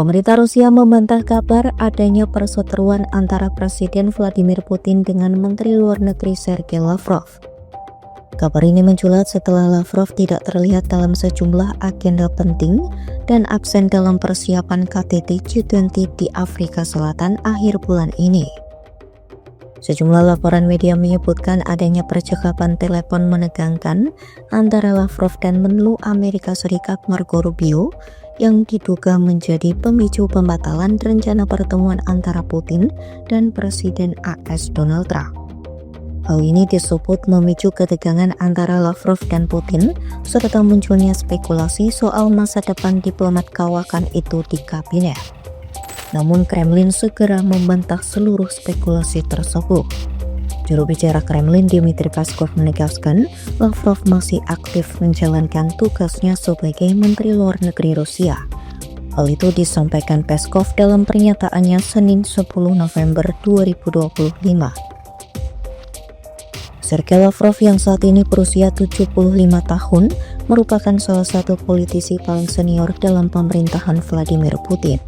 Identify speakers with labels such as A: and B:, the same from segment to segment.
A: Pemerintah Rusia membantah kabar adanya perseteruan antara Presiden Vladimir Putin dengan Menteri Luar Negeri Sergei Lavrov. Kabar ini mencuat setelah Lavrov tidak terlihat dalam sejumlah agenda penting dan absen dalam persiapan KTT G20 di Afrika Selatan akhir bulan ini. Sejumlah laporan media menyebutkan adanya percakapan telepon menegangkan antara Lavrov dan Menlu Amerika Serikat Marco Rubio yang diduga menjadi pemicu pembatalan rencana pertemuan antara Putin dan Presiden AS Donald Trump. Hal ini disebut memicu ketegangan antara Lavrov dan Putin serta munculnya spekulasi soal masa depan diplomat kawakan itu di kabinet. Namun Kremlin segera membantah seluruh spekulasi tersebut. Juru bicara Kremlin Dmitry Peskov menegaskan Lavrov masih aktif menjalankan tugasnya sebagai Menteri Luar Negeri Rusia. Hal itu disampaikan Peskov dalam pernyataannya Senin 10 November 2025. Sergei Lavrov yang saat ini berusia 75 tahun merupakan salah satu politisi paling senior dalam pemerintahan Vladimir Putin.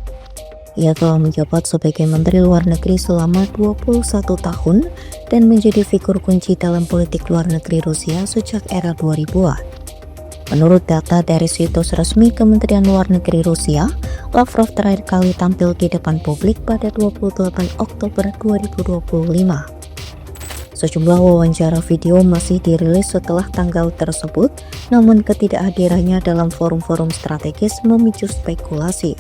A: Ia telah menjabat sebagai Menteri Luar Negeri selama 21 tahun dan menjadi figur kunci dalam politik luar negeri Rusia sejak era 2000-an. Menurut data dari situs resmi Kementerian Luar Negeri Rusia, Lavrov terakhir kali tampil di depan publik pada 28 Oktober 2025. Sejumlah wawancara video masih dirilis setelah tanggal tersebut, namun ketidakhadirannya dalam forum-forum strategis memicu spekulasi.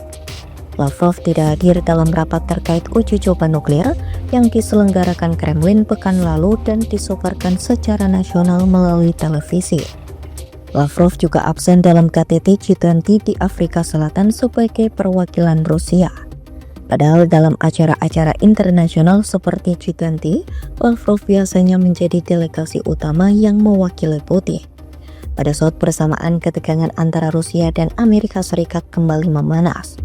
A: Lavrov tidak hadir dalam rapat terkait uji coba nuklir yang diselenggarakan Kremlin pekan lalu dan disebarkan secara nasional melalui televisi. Lavrov juga absen dalam KTT G20 di Afrika Selatan sebagai perwakilan Rusia. Padahal dalam acara-acara internasional seperti G20, Lavrov biasanya menjadi delegasi utama yang mewakili Putin. Pada saat bersamaan ketegangan antara Rusia dan Amerika Serikat kembali memanas,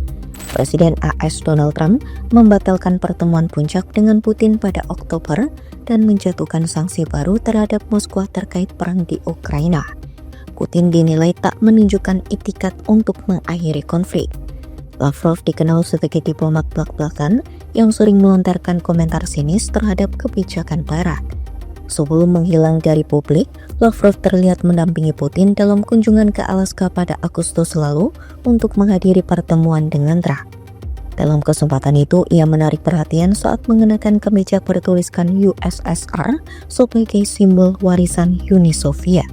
A: Presiden AS Donald Trump membatalkan pertemuan puncak dengan Putin pada Oktober dan menjatuhkan sanksi baru terhadap Moskwa terkait perang di Ukraina. Putin dinilai tak menunjukkan itikat untuk mengakhiri konflik. Lavrov dikenal sebagai diplomat blak-blakan yang sering melontarkan komentar sinis terhadap kebijakan Barat. Sebelum menghilang dari publik, Lavrov terlihat mendampingi Putin dalam kunjungan ke Alaska pada Agustus lalu untuk menghadiri pertemuan dengan Trump. Dalam kesempatan itu, ia menarik perhatian saat mengenakan kemeja bertuliskan USSR sebagai simbol warisan Uni Soviet.